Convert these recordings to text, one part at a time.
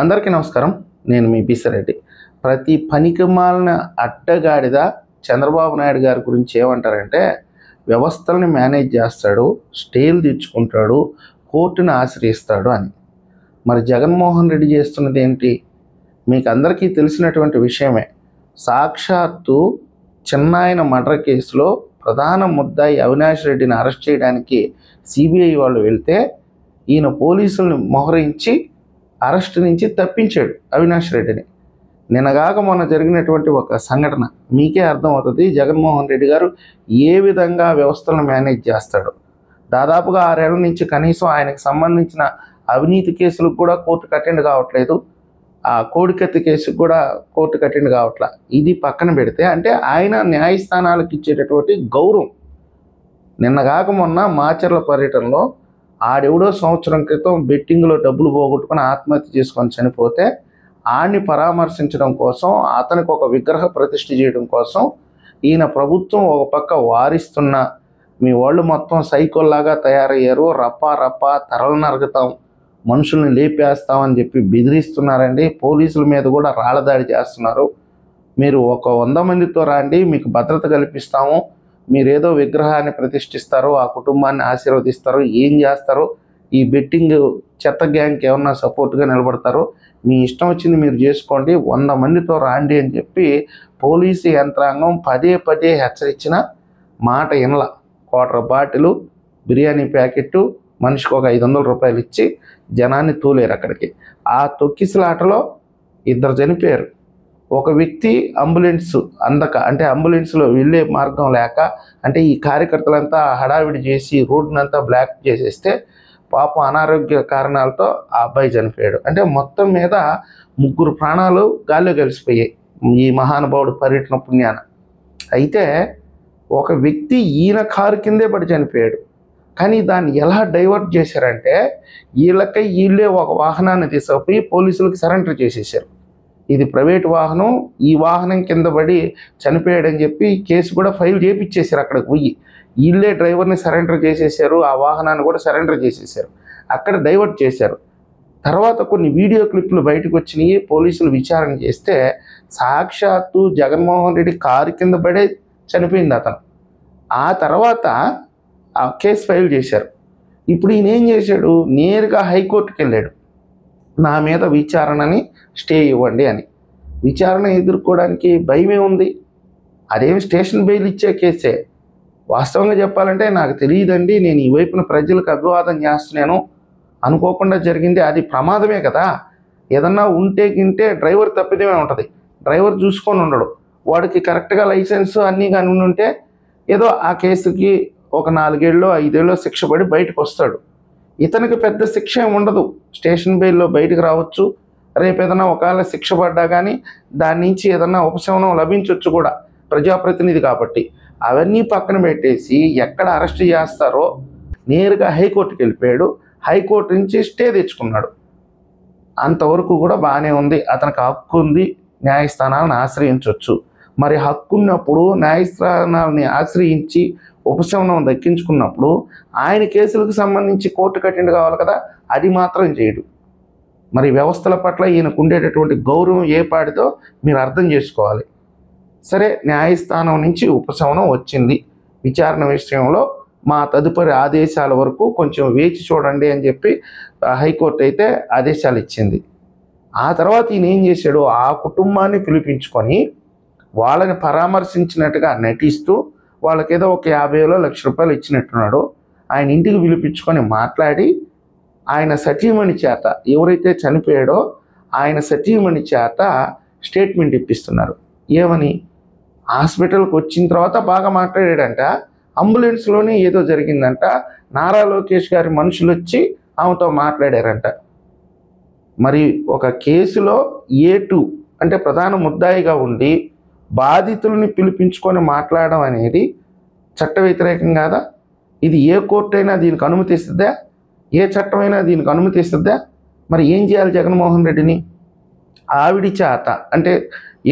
అందరికీ నమస్కారం. నేను మీ పిసిరెడ్డి. ప్రతి పనికిమాలిన అడ్డగాడిద చంద్రబాబు నాయుడు గారి గురించి ఏమంటారంటే, వ్యవస్థల్ని మేనేజ్ చేస్తాడు, స్టేలు తెచ్చుకుంటాడు, కోర్టుని ఆశ్రయిస్తాడు అని. మరి జగన్మోహన్ రెడ్డి చేస్తున్నది ఏంటి? మీకు అందరికీ తెలిసినటువంటి విషయమే. సాక్షాత్తు చిన్నాయన మర్డర్ కేసులో ప్రధాన ముద్దాయి అవినాష్ రెడ్డిని అరెస్ట్ చేయడానికి సిబిఐ వాళ్ళు వెళ్తే ఈయన పోలీసుల్ని మోహరించి అరెస్ట్ నుంచి తప్పించాడు అవినాష్ రెడ్డిని. నిన్నగాక మొన్న జరిగినటువంటి ఒక సంఘటన మీకే అర్థమవుతుంది జగన్మోహన్ రెడ్డి గారు ఏ విధంగా వ్యవస్థలను మేనేజ్ చేస్తాడు. దాదాపుగా 6 ఏళ్ల నుంచి కనీసం ఆయనకు సంబంధించిన అవినీతి కేసులకు కూడా కోర్టుకు అటెండ్ కావట్లేదు. ఆ కోడికత్తి కేసుకు కూడా కోర్టుకు అటెండ్ కావట్లా. ఇది పక్కన పెడితే అంటే ఆయన న్యాయస్థానాలకు ఇచ్చేటటువంటి గౌరవం. నిన్నగాక మొన్న మాచర్ల పర్యటనలో ఆడెవడో సంవత్సరం క్రితం బెట్టింగ్లో డబ్బులు పోగొట్టుకుని ఆత్మహత్య చేసుకొని చనిపోతే ఆడిని పరామర్శించడం కోసం, అతనికి ఒక విగ్రహ ప్రతిష్ఠ చేయడం కోసం ఈయన ప్రభుత్వం ఒక పక్క వారిస్తున్న మీ వాళ్ళు మొత్తం సైకోల్లాగా తయారయ్యారు, రప్పా తరలు నరుగుతాం, మనుషుల్ని లేపేస్తామని చెప్పి బెదిరిస్తున్నారండి. పోలీసుల మీద కూడా రాళ్ళదాడి చేస్తున్నారు. మీరు ఒక 100 మందితో రాండి, మీకు భద్రత కల్పిస్తాము, మీరేదో విగ్రహాన్ని ప్రతిష్ఠిస్తారు, ఆ కుటుంబాన్ని ఆశీర్వదిస్తారు, ఏం చేస్తారు, ఈ బెట్టింగ్ చెత్త గ్యాంగ్కి ఏమన్నా సపోర్ట్గా నిలబడతారు, మీ ఇష్టం వచ్చింది మీరు చేసుకోండి, 100 మందితో రాండి అని చెప్పి పోలీసు యంత్రాంగం పదే హెచ్చరించిన మాట ఇనల. క్వార్టర్ బాటిలు బిర్యానీ ప్యాకెట్టు మనిషికి ఒక 500 రూపాయలు ఇచ్చి జనాన్ని తూలేరు అక్కడికి. ఆ తొక్కిసలాటలో 2 చనిపోయారు. ఒక వ్యక్తి అంబులెన్స్ అందక, అంటే అంబులెన్స్లో వెళ్ళే మార్గం లేక, అంటే ఈ కార్యకర్తలంతా హడావిడి చేసి రోడ్డునంతా బ్లాక్ చేసేస్తే పాపం అనారోగ్య కారణాలతో ఆ అబ్బాయి చనిపోయాడు. అంటే మొత్తం మీద 3 ప్రాణాలు గాల్లో కలిసిపోయాయి ఈ మహానుభావుడు పర్యటన పుణ్యాన. అయితే ఒక వ్యక్తి ఈయన కారు కిందే పడి చనిపోయాడు. కానీ దాన్ని ఎలా డైవర్ట్ చేశారంటే వీళ్ళే ఒక వాహనాన్ని తీసుకుపోయి పోలీసులకు సరెండర్ చేసేసారు. ఇది ప్రైవేట్ వాహనం, ఈ వాహనం కింద పడి చనిపోయాడని చెప్పి కేసు కూడా ఫైల్ చేయించేశారు. అక్కడికి పోయి వీళ్ళే డ్రైవర్ని సరెండర్ చేసేసారు, ఆ వాహనాన్ని కూడా సరెండర్ చేసేసారు, అక్కడ డైవర్ట్ చేశారు. తర్వాత కొన్ని వీడియో క్లిప్లు బయటకు వచ్చినాయి. పోలీసులు విచారణ చేస్తే సాక్షాత్తు జగన్మోహన్ రెడ్డి కారు కింద పడే చనిపోయింది అతను. ఆ తర్వాత ఆ కేసు ఫైల్ చేశారు. ఇప్పుడు ఈయన ఏం చేశాడు, నేరుగా హైకోర్టుకి వెళ్ళాడు, నా మీద విచారణని స్టే ఇవ్వండి అని. విచారణ ఎదుర్కోవడానికి భయమే ఉంది, అదేమి స్టేషన్ బెయిల్ ఇచ్చే కేసే. వాస్తవంగా చెప్పాలంటే నాకు తెలియదండి, నేను ఈ వైపున ప్రజలకు అభివాదం చేస్తున్నాను, అనుకోకుండా జరిగింది, అది ప్రమాదమే కదా. ఏదన్నా ఉంటే గింటే డ్రైవర్ తప్పిదమే ఉంటుంది, డ్రైవర్ చూసుకొని ఉండడు, వాడికి కరెక్ట్గా లైసెన్స్ అన్నీ కానీ ఉంటే ఏదో ఆ కేసుకి ఒక 4 ఏళ్ళో 5 ఏళ్ళో శిక్ష పడి బయటకు వస్తాడు. ఇతనికి పెద్ద శిక్ష ఏమి ఉండదు, స్టేషన్ బెయిల్లో బయటకు రావచ్చు, రేపు ఏదైనా ఒకవేళ శిక్ష పడ్డా కానీ దాని నుంచి ఏదన్నా ఉపశమనం లభించవచ్చు కూడా, ప్రజాప్రతినిధి కాబట్టి. అవన్నీ పక్కన పెట్టేసి ఎక్కడ అరెస్ట్ చేస్తారో నేరుగా హైకోర్టుకి వెళ్ళిపోయాడు. హైకోర్టు నుంచి స్టే తెచ్చుకున్నాడు. అంతవరకు కూడా బాగానే ఉంది, అతనికి హక్కు ఉంది, న్యాయస్థానాలను ఆశ్రయించవచ్చు. మరి హక్కు ఉన్నప్పుడు న్యాయస్థానాలని ఆశ్రయించి ఉపశమనం దక్కించుకున్నప్పుడు ఆయన కేసులకు సంబంధించి కోర్టుకు అటెండ్ కావాలి కదా, అది మాత్రం చేయడు. మరి వ్యవస్థల పట్ల ఈయనకు ఉండేటటువంటి గౌరవం ఏ పాటితో మీరు అర్థం చేసుకోవాలి. సరే, న్యాయస్థానం నుంచి ఉపశమనం వచ్చింది, విచారణ విషయంలో మా తదుపరి ఆదేశాల వరకు కొంచెం వేచి చూడండి అని చెప్పి హైకోర్టు అయితే ఆదేశాలు ఇచ్చింది. ఆ తర్వాత ఈయన ఏం చేశాడు, ఆ కుటుంబాన్ని పిలిపించుకొని వాళ్ళని పరామర్శించినట్టుగా నటిస్తూ వాళ్ళకేదో ఒక 50,000 1,00,000 రూపాయలు ఇచ్చినట్టున్నాడు. ఆయన ఇంటికి పిలిపించుకొని మాట్లాడి ఆయన సతీమణి చేత, ఎవరైతే చనిపోయాడో ఆయన సతీమణి చేత స్టేట్మెంట్ ఇప్పిస్తున్నారు. ఏమని, హాస్పిటల్కి వచ్చిన తర్వాత బాగా మాట్లాడాడంట, అంబులెన్స్లోనే ఏదో జరిగిందంట, నారా లోకేష్ గారి మనుషులు వచ్చి ఆమెతో మాట్లాడారంట. మరి ఒక కేసులో A2 అంటే ప్రధాన ముద్దాయిగా ఉండి బాధితుల్ని పిలిపించుకొని మాట్లాడడం అనేది చట్ట వ్యతిరేకం కాదా? ఇది ఏ కోర్టు అయినా దీనికి అనుమతిస్తుందా? ఏ చట్టమైనా దీనికి అనుమతిస్తుందా? మరి ఏం చేయాలి జగన్మోహన్ రెడ్డిని? ఆవిడి చేత, అంటే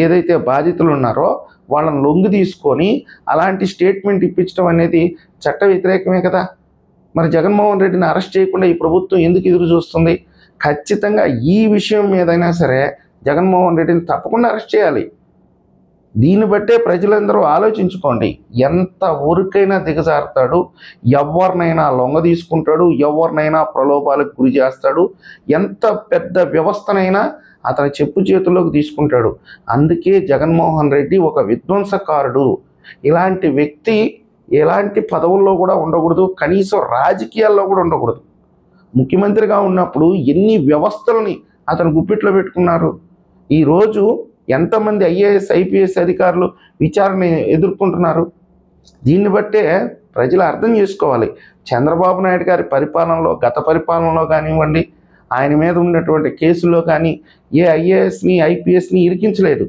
ఏదైతే బాధితులు ఉన్నారో వాళ్ళని లొంగి తీసుకొని అలాంటి స్టేట్మెంట్ ఇప్పించడం అనేది చట్ట వ్యతిరేకమే కదా. మరి జగన్మోహన్ రెడ్డిని అరెస్ట్ చేయకుండా ఈ ప్రభుత్వం ఎందుకు ఎదురు చూస్తుంది? ఖచ్చితంగా ఈ విషయం మీదైనా సరే జగన్మోహన్ రెడ్డిని తప్పకుండా అరెస్ట్ చేయాలి. దీన్ని బట్టే ప్రజలందరూ ఆలోచించుకోండి. ఎంత ఊరికైనా దిగజారుతాడు, ఎవరినైనా లొంగ తీసుకుంటాడు, ఎవరినైనా ప్రలోభాలకు గురి చేస్తాడు, ఎంత పెద్ద వ్యవస్థనైనా అతని చెప్పు చేతుల్లోకి తీసుకుంటాడు. అందుకే జగన్మోహన్ రెడ్డి ఒక విధ్వంసకారుడు. ఇలాంటి వ్యక్తి ఎలాంటి పదవుల్లో కూడా ఉండకూడదు, కనీసం రాజకీయాల్లో కూడా ఉండకూడదు. ముఖ్యమంత్రిగా ఉన్నప్పుడు ఎన్ని వ్యవస్థలని అతను గుప్పిట్లో పెట్టుకున్నారు. ఈరోజు ఎంతమంది ఐఏఎస్ ఐపీఎస్ అధికారులు విచారణ ఎదుర్కొంటున్నారు. దీన్ని బట్టే ప్రజలు అర్థం చేసుకోవాలి. చంద్రబాబు నాయుడు గారి పరిపాలనలో, గత పరిపాలనలో కానివ్వండి, ఆయన మీద ఉన్నటువంటి కేసుల్లో కానీ ఏ ఐఏఎస్ని ఐపీఎస్ని ఇరికించలేదు.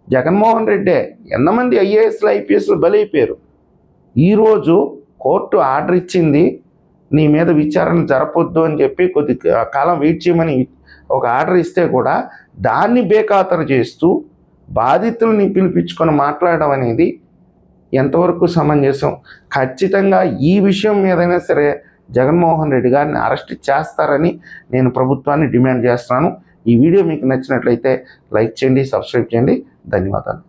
జగన్మోహన్ రెడ్డే ఎంతమంది ఐఏఎస్లు ఐపీఎస్లు బలైపోయారు. ఈరోజు కోర్టు ఆర్డర్ ఇచ్చింది, నీ మీద విచారణ జరపొద్దు అని చెప్పి కొద్ది కాలం వెయిట్ చేయమని ఒక ఆర్డర్ ఇస్తే కూడా దాన్ని బేఖాతరు చేస్తూ బాధితుల్ని పిలిపించుకొని మాట్లాడడం అనేది ఎంతవరకు సమంజసం? ఖచ్చితంగా ఈ విషయం మీదైనా సరే జగన్మోహన్ రెడ్డి గారిని అరెస్ట్ చేస్తారని నేను ప్రభుత్వాన్ని డిమాండ్ చేస్తున్నాను. ఈ వీడియో మీకు నచ్చినట్లయితే లైక్ చేయండి, సబ్స్క్రైబ్ చేయండి. ధన్యవాదాలు.